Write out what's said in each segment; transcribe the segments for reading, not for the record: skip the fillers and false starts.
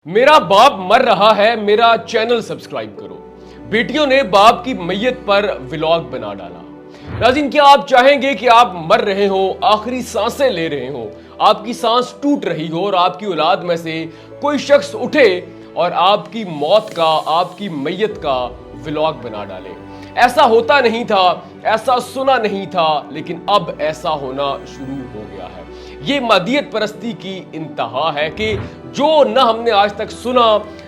मेरा बाप मर रहा है, मेरा चैनल सब्सक्राइब करो। बेटियों ने बाप की मैयत पर व्लॉग बना डाला। नाज़रीन, क्या आप चाहेंगे कि आप मर रहे हो, आखिरी सांसें ले रहे हो, आपकी सांस टूट रही हो और आपकी औलाद में से कोई शख्स उठे और आपकी मौत का, आपकी मैयत का व्लॉग बना डाले? ऐसा होता नहीं था, ऐसा सुना नहीं था, लेकिन अब ऐसा होना शुरू हो गया है। ये मादियत परस्ती की इंतहा है कि जो न हमने आज तक सुना,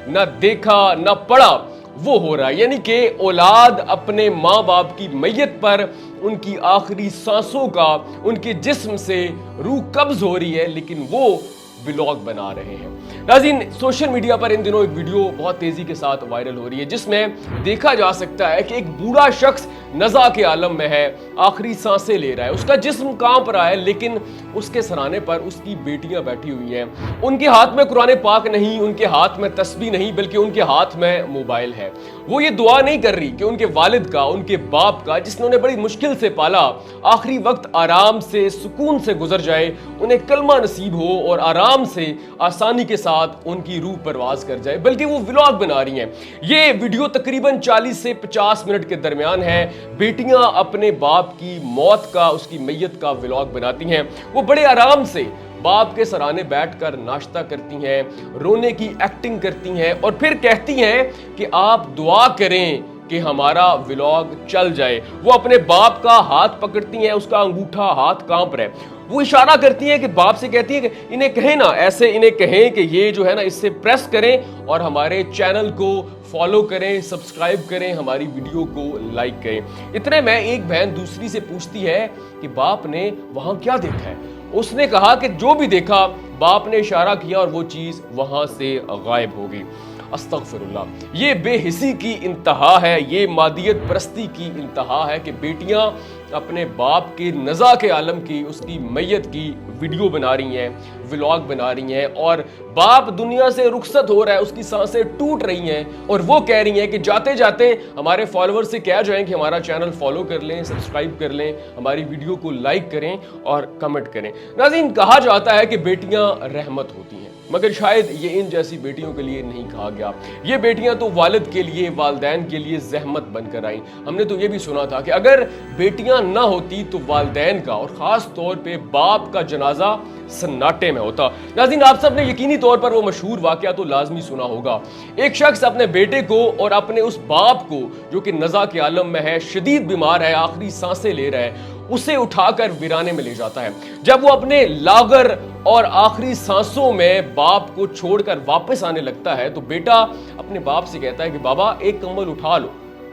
न देखा, न पढ़ा, वो हो रहा है। यानी कि औलाद अपने माँ बाप की मैयत पर उनकी आखिरी सांसों का, उनके जिस्म से रूह कब्ज हो रही है, लेकिन वो व्लॉग बना रहे हैं। नाज़रीन, सोशल मीडिया पर इन दिनों एक वीडियो बहुत तेजी के साथ वायरल हो रही है, जिसमें देखा जा सकता है कि एक बूढ़ा शख्स नज़ा के आलम में है, आखिरी सांसें ले रहा है, उसका जिस्म कांप रहा है, लेकिन उसके सराने पर उसकी बेटियां बैठी हुई हैं। उनके हाथ में कुरान पाक नहीं, उनके हाथ में तस्बीह नहीं, बल्कि उनके हाथ में मोबाइल है। वो ये दुआ नहीं कर रही कि उनके वालिद का, उनके बाप का, जिसने उन्हें बड़ी मुश्किल से पाला, आखिरी वक्त आराम से, सुकून से गुजर जाए, उन्हें कलमा नसीब हो और आराम से, आसानी के साथ उनकी रूह परवाज कर जाए, बल्कि वो व्लॉग बना रही हैं। ये वीडियो तकरीबन 40 से 50 मिनट के दरमियान है। बेटियां अपने बाप की मौत का, उसकी मैयत का व्लॉग बनाती हैं। वो बड़े आराम से बाप के सराने बैठकर नाश्ता करती हैं, रोने की एक्टिंग करती हैं और फिर कहती हैं कि आप दुआ करें कि हमारा व्लॉग चल जाए। वो अपने बाप का हाथ पकड़ती हैं, उसका अंगूठा हाथ कांप रहा है। वो इशारा करती हैं कि बाप से कहती है कि इन्हें कहें ना, ऐसे इन्हें कहें कि ये जो है ना, इससे प्रेस करें और हमारे चैनल को फॉलो करें, सब्सक्राइब करें, हमारी वीडियो को लाइक करें। इतने में एक बहन दूसरी से पूछती है कि बाप ने वहां क्या देखा है। उसने कहा कि जो भी देखा, बाप ने इशारा किया और वो चीज वहां से गायब हो गई। अस्तगफिरुल्लाह। ये बेहिसी की इंतहा है, ये मादियत परस्ती की इंतहा है कि बेटियां अपने बाप के नज़ा के आलम की, उसकी मैयत की वीडियो बना रही हैं, व्लॉग बना रही हैं, और बाप दुनिया से रुखसत हो रहा है, उसकी सांसें टूट रही हैं और वो कह रही हैं कि जाते जाते हमारे फॉलोअर से कह जाएं कि हमारा चैनल फॉलो कर लें, सब्सक्राइब कर लें, हमारी वीडियो को लाइक करें और कमेंट करें। नाज़रीन, कहा जाता है कि बेटियां रहमत होती हैं, मगर शायद ये इन जैसी बेटियों के लिए नहीं कहा गया। ये बेटियां तो वालिद के लिए, वालिदैन के लिए ज़हमत बनकर आई। हमने तो ये भी सुना था कि अगर बेटियां ना होती तो वालिदैन का और ख़ास तौर पे बाप का जनाजा सन्नाटे में होता। नाज़रीन, आप सब ने यकीनी तौर पर वो मशहूर वाक़या तो लाजमी सुना होगा। एक शख्स अपने बेटे को और अपने उस बाप को, जो कि नज़ा के आलम में है, शदीद बीमार है, आखिरी सांसें ले रहा है, उसे उठाकर वीराने में ले जाता है। जब वो अपने लागर और आखिरी सांसों में बाप को छोड़कर वापस आने लगता है तो बेटा अपने बाप से कहता है कि बाबा एक कंबल उठा लो।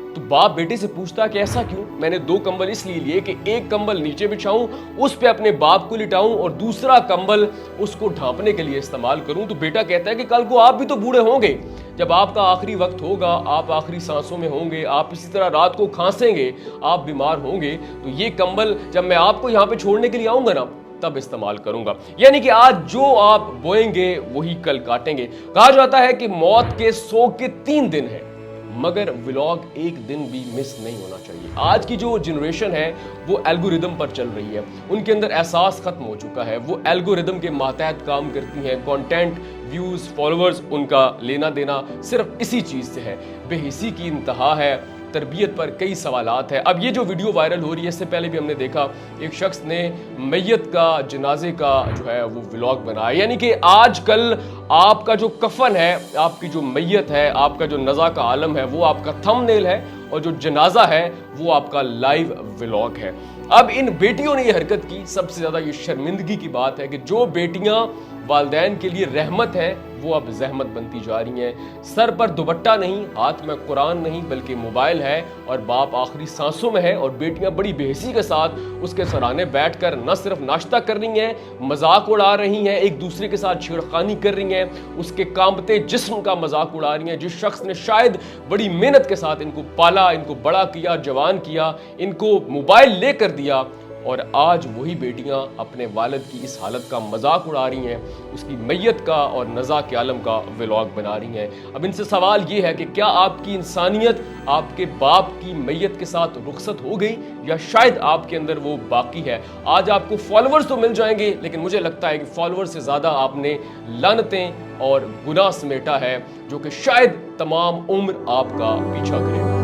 तो बाप बेटे से पूछता है कि ऐसा क्यों? मैंने 2 कंबल इसलिए लिए कि एक कंबल नीचे बिछाऊं, उस पे अपने बाप को लिटाऊं और दूसरा कंबल उसको ढांपने के लिए इस्तेमाल करूं। तो बेटा कहता है कि कल को आप भी तो बूढ़े होंगे, जब आपका आखिरी वक्त होगा, आप आखिरी सांसों में होंगे, आप इसी तरह रात को खांसेंगे, आप बीमार होंगे, तो ये कंबल जब मैं आपको यहाँ पे छोड़ने के लिए आऊंगा ना, तब इस्तेमाल करूंगा। यानी कि आज जो आप बोएंगे वही कल काटेंगे। कहा जाता है कि मौत के 100 के 3 दिन है, मगर व्लॉग एक दिन भी मिस नहीं होना चाहिए। आज की जो जनरेशन है वो एल्गोरिदम पर चल रही है, उनके अंदर एहसास खत्म हो चुका है। वो एल्गोरिदम के मातहत काम करती हैं। कंटेंट, व्यूज, फॉलोअर्स, उनका लेना देना सिर्फ इसी चीज से है। बेहिसी की इंतहा है, तरबियत पर कई सवालात हैं। अब ये जो वीडियो वायरल हो रही है, इससे पहले भी हमने देखा एक शख्स ने मैयत का, जनाजे का जो है वो व्लॉग बनाया। यानी कि आजकल आपका जो कफन है, आपकी जो मैयत है, आपका जो नज़ा का आलम है, वो आपका थंबनेल है और जो जनाजा है वो आपका लाइव व्लॉग है। अब इन बेटियों ने ये हरकत की। सबसे ज़्यादा ये शर्मिंदगी की बात है कि जो बेटियां वालिदैन के लिए रहमत है, वो अब जहमत बनती जा रही हैं। सर पर दुपट्टा नहीं, हाथ में कुरान नहीं, बल्कि मोबाइल है और बाप आखिरी सांसों में है और बेटियां बड़ी बेहसी के साथ उसके सराने बैठकर न सिर्फ नाश्ता कर रही हैं, मजाक उड़ा रही हैं, एक दूसरे के साथ छेड़खानी कर रही हैं, उसके कांपते जिस्म का मजाक उड़ा रही हैं। जिस शख्स ने शायद बड़ी मेहनत के साथ इनको पाला, इनको बड़ा किया, जवान किया, इनको मोबाइल लेकर दिया, और आज वही बेटियां अपने वालिद की इस हालत का मजाक उड़ा रही हैं, उसकी मैयत का और नज़ा के आलम का व्लॉग बना रही हैं। अब इनसे सवाल ये है कि क्या आपकी इंसानियत आपके बाप की मैयत के साथ रुखसत हो गई या शायद आपके अंदर वो बाकी है। आज आपको फॉलोअर्स तो मिल जाएंगे, लेकिन मुझे लगता है कि फॉलोअर्स से ज़्यादा आपने लानतें और गुनाह समेटा है, जो कि शायद तमाम उम्र आपका पीछा करेगा।